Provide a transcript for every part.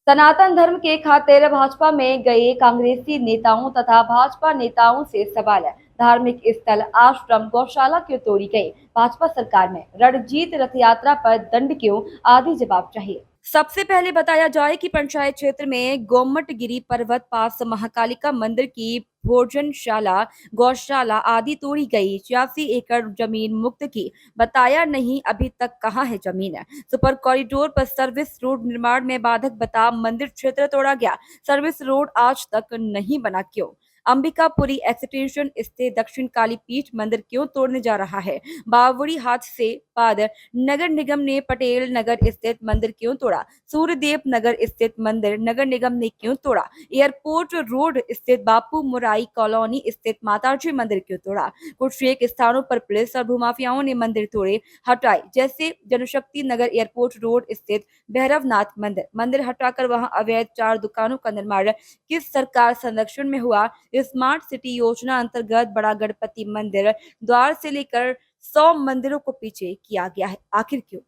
सनातन धर्म के खातिर भाजपा में गए कांग्रेसी नेताओं तथा भाजपा नेताओं से सवाल है। धार्मिक स्थल, आश्रम, गौशाला क्यों तोड़ी गई? भाजपा सरकार में रणजीत रथ यात्रा पर दंड क्यों? आदि जवाब चाहिए। सबसे पहले बताया जाए कि पंचायत क्षेत्र में गोमटगिरी पर्वत पास महाकालिका मंदिर की भोजनशाला, गौशाला आदि तोड़ी गई। 86 एकड़ जमीन मुक्त की। बताया नहीं अभी तक कहाँ है जमीन है। सुपर कॉरिडोर पर सर्विस रोड निर्माण में बाधक बता मंदिर क्षेत्र तोड़ा गया। सर्विस रोड आज तक नहीं बना क्यों? अंबिकापुरी एक्सटेंशन स्थित दक्षिण काली पीठ मंदिर क्यों तोड़ने जा रहा है? बावड़ी हाथ से बाद नगर निगम ने पटेल नगर स्थित मंदिर क्यों तोड़ा? सूर्यदेव नगर स्थित मंदिर नगर निगम ने क्यों तोड़ा? एयरपोर्ट रोड स्थित बापू मुराई कॉलोनी स्थित माताजी मंदिर क्यों तोड़ा? कुछ एक स्थानों पर पुलिस और भूमाफियाओं ने मंदिर तोड़े हटाए, जैसे जनशक्ति नगर एयरपोर्ट रोड स्थित भैरवनाथ मंदिर हटाकर वहां अवैध 4 दुकानों का निर्माण किस सरकार संरक्षण में हुआ? स्मार्ट सिटी योजना अंतर्गत बड़ा गणपति मंदिर द्वार से लेकर 100 मंदिरों को पीछे किया गया है, आखिर क्यों?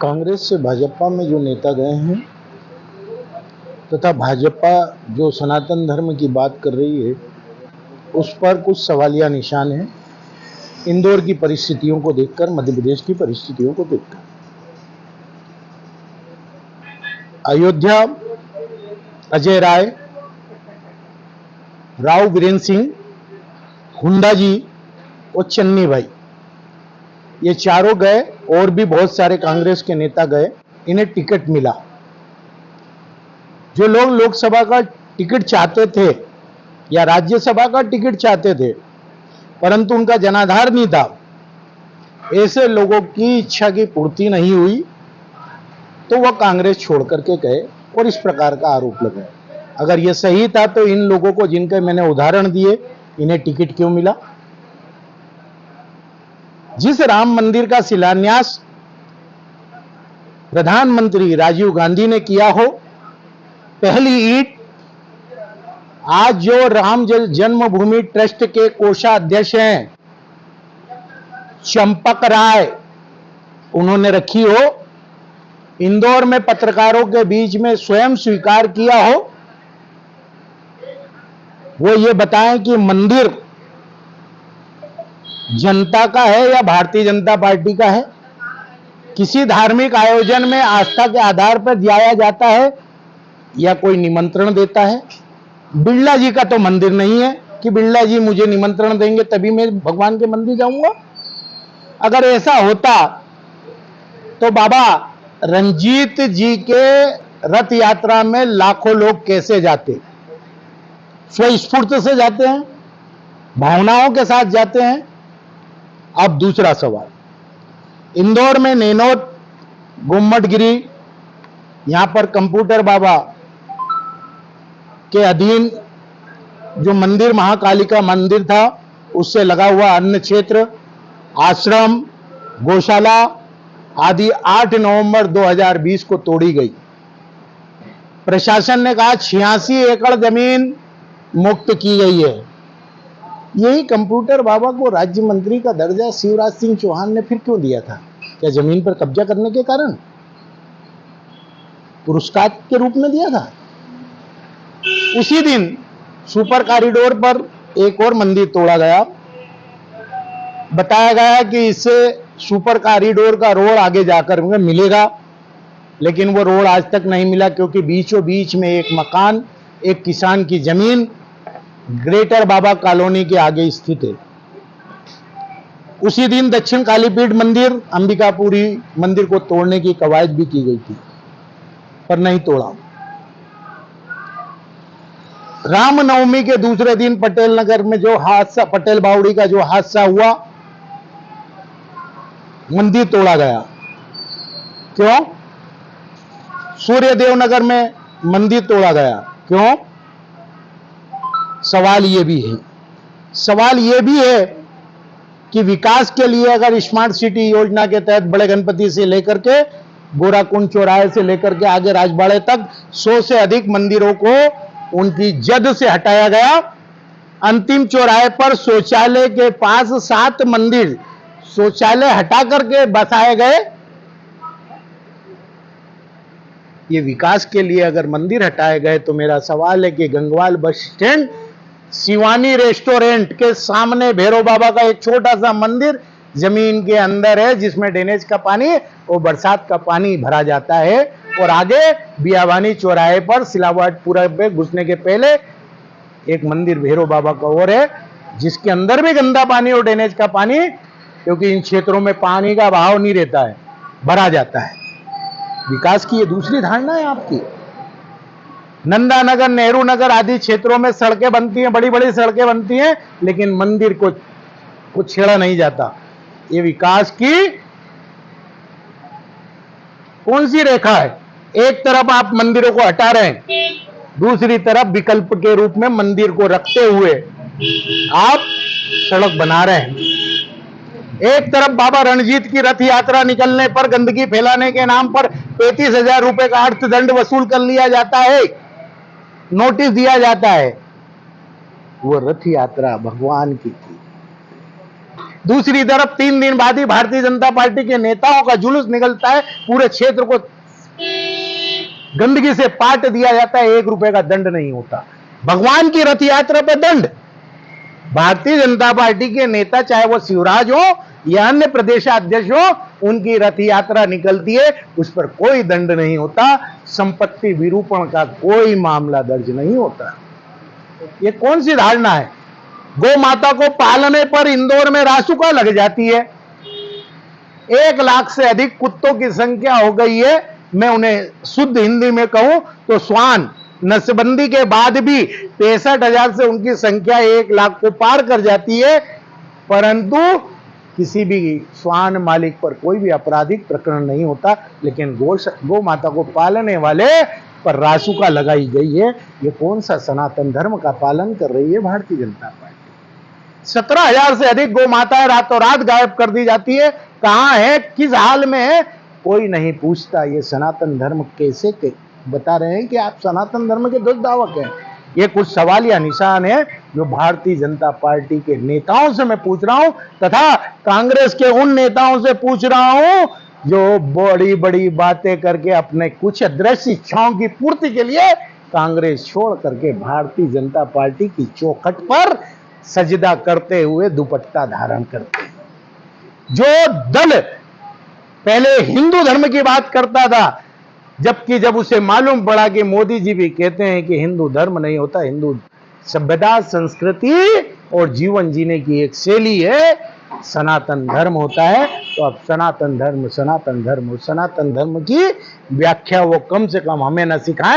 कांग्रेस से भाजपा में जो नेता गए हैं तथा भाजपा जो सनातन धर्म की बात कर रही है उस पर कुछ सवालिया निशान हैं। इंदौर की परिस्थितियों को देखकर, मध्य प्रदेश की परिस्थितियों को देखकर, अयोध्या, अजय राय, राव वीरेंद्र सिंह, हुंडा जी और चन्नी भाई, ये चारों गए और भी बहुत सारे कांग्रेस के नेता गए। इन्हें टिकट मिला। जो लोग लोकसभा का टिकट चाहते थे या राज्यसभा का टिकट चाहते थे परंतु उनका जनाधार नहीं था, ऐसे लोगों की इच्छा की पूर्ति नहीं हुई तो वह कांग्रेस छोड़ करके गए और इस प्रकार का आरोप लगाया। अगर यह सही था तो इन लोगों को, जिनके मैंने उदाहरण दिए, इन्हें टिकट क्यों मिला? जिस राम मंदिर का शिलान्यास प्रधानमंत्री राजीव गांधी ने किया हो, पहली ईंट आज जो राम जन्मभूमि ट्रस्ट के कोषाध्यक्ष हैं चंपक राय, उन्होंने रखी हो, इंदौर में पत्रकारों के बीच में स्वयं स्वीकार किया हो, वो ये बताएं कि मंदिर जनता का है या भारतीय जनता पार्टी का है? किसी धार्मिक आयोजन में आस्था के आधार पर जाया जाता है या कोई निमंत्रण देता है? बिरला जी का तो मंदिर नहीं है कि बिरला जी मुझे निमंत्रण देंगे तभी मैं भगवान के मंदिर जाऊंगा। अगर ऐसा होता तो बाबा रंजीत जी के रथ यात्रा में लाखों लोग कैसे जाते? स्वस्फूर्त से जाते हैं, भावनाओं के साथ जाते हैं। अब दूसरा सवाल, इंदौर में नैनोद, गोमटगिरी, यहां पर कंप्यूटर बाबा के अधीन जो मंदिर महाकालिका मंदिर था उससे लगा हुआ अन्य क्षेत्र, आश्रम, गौशाला आदि 8 नवंबर 2020 को तोड़ी गई। प्रशासन ने कहा 86 एकड़ जमीन मुक्त की गई है। यही कंप्यूटर बाबा को राज्य मंत्री का दर्जा शिवराज सिंह चौहान ने फिर क्यों दिया था? क्या जमीन पर कब्जा करने के कारण? पुरस्कार के रूप में दिया था। उसी दिन सुपर कॉरिडोर पर एक और मंदिर तोड़ा गया। बताया गया कि इससे सुपर कॉरिडोर का रोड आगे जाकर मिलेगा, लेकिन वो रोड आज तक नहीं मिला क्योंकि बीचों बीच में एक मकान, एक किसान की जमीन ग्रेटर बाबा कॉलोनी के आगे स्थित है। उसी दिन दक्षिण कालीपीठ मंदिर, अंबिकापुरी मंदिर को तोड़ने की कवायद भी की गई थी पर नहीं तोड़ा। रामनवमी के दूसरे दिन पटेल नगर में जो हादसा, पटेल बावड़ी का जो हादसा हुआ, मंदिर तोड़ा गया। क्यों? सूर्यदेव नगर में मंदिर तोड़ा गया। क्यों? सवाल यह भी है कि विकास के लिए अगर स्मार्ट सिटी योजना के तहत बड़े गणपति से लेकर के गोराकुंड चौराहे से लेकर के आगे राजबाड़े तक 100 से अधिक मंदिरों को उनकी जद से हटाया गया। अंतिम चौराहे पर शौचालय के पास 7 मंदिर शौचालय हटा करके बसाए गए। ये विकास के लिए अगर मंदिर हटाए गए तो मेरा सवाल है कि Gangwal bus stand Shivani restaurant के सामने भैरव बाबा का एक छोटा सा मंदिर जमीन के अंदर है, जिसमें ड्रेनेज का पानी और बरसात का पानी भरा जाता है, और आगे बियावानी चौराहे पर सिलावटपुरा पे घुसने के पहले एक मंदिर भैरव बाबा का और है, जिसके अंदर भी गंदा पानी और ड्रेनेज का पानी, क्योंकि इन क्षेत्रों में पानी का बहाव नहीं रहता है, भरा जाता है। विकास की ये दूसरी धारणा है आपकी। नंदा नगर, नेहरू नगर आदि क्षेत्रों में सड़कें बनती हैं, बड़ी बड़ी सड़कें बनती हैं, लेकिन मंदिर को छेड़ा नहीं जाता। ये विकास की कौन सी रेखा है? एक तरफ आप मंदिरों को हटा रहे हैं, दूसरी तरफ विकल्प के रूप में मंदिर को रखते हुए आप सड़क बना रहे हैं। एक तरफ बाबा रणजीत की रथ यात्रा निकलने पर गंदगी फैलाने के नाम पर 35,000 रुपए का अर्थदंड वसूल कर लिया जाता है, नोटिस दिया जाता है। वो रथ यात्रा भगवान की थी। दूसरी तरफ 3 दिन बाद ही भारतीय जनता पार्टी के नेताओं का जुलूस निकलता है, पूरे क्षेत्र को गंदगी से पाट दिया जाता है, 1 रुपए का दंड नहीं होता। भगवान की रथ यात्रा पर दंड। भारतीय जनता पार्टी के नेता, चाहे वो शिवराज हो या अन्य प्रदेशाध्यक्ष हो, उनकी रथ यात्रा निकलती है, उस पर कोई दंड नहीं होता, संपत्ति विरूपण का कोई मामला दर्ज नहीं होता। ये कौन सी धारणा है? गौ माता को पालने पर इंदौर में रासुका लग जाती है। 1 लाख से अधिक कुत्तों की संख्या हो गई है। मैं उन्हें शुद्ध हिंदी में कहूं तो श्वान, नसबंदी के बाद भी 65,000 से उनकी संख्या 1 लाख को पार कर जाती है, परंतु किसी भी श्वान मालिक पर कोई भी आपराधिक प्रकरण नहीं होता, लेकिन गौ माता को पालने वाले पर रासुका लगाई गई है। ये कौन सा सनातन धर्म का पालन कर रही है भारतीय जनता पार्टी? 17,000 से अधिक गौ माताएं रातों रात गायब कर दी जाती है। कहां है, किस हाल में है, कोई नहीं पूछता। ये सनातन धर्म कैसे बता रहे हैं कि आप सनातन धर्म के ध्वजधावक हैं? ये कुछ सवाल या निशान है जो भारतीय जनता पार्टी के नेताओं से मैं पूछ रहा हूं, तथा कांग्रेस के उन नेताओं से पूछ रहा हूं जो बड़ी बड़ी बातें करके अपने कुछ अदृश्य इच्छाओं की पूर्ति के लिए कांग्रेस छोड़ करके भारतीय जनता पार्टी की चौखट पर सजदा करते हुए दुपट्टा धारण करते हैं। जो दल पहले हिंदू धर्म की बात करता था, जबकि जब उसे मालूम पड़ा कि मोदी जी भी कहते हैं कि हिंदू धर्म नहीं होता, हिंदू सभ्यता, संस्कृति और जीवन जीने की एक शैली है, सनातन धर्म होता है, तो अब सनातन धर्म की व्याख्या वो कम से कम हमें न सिखाएं।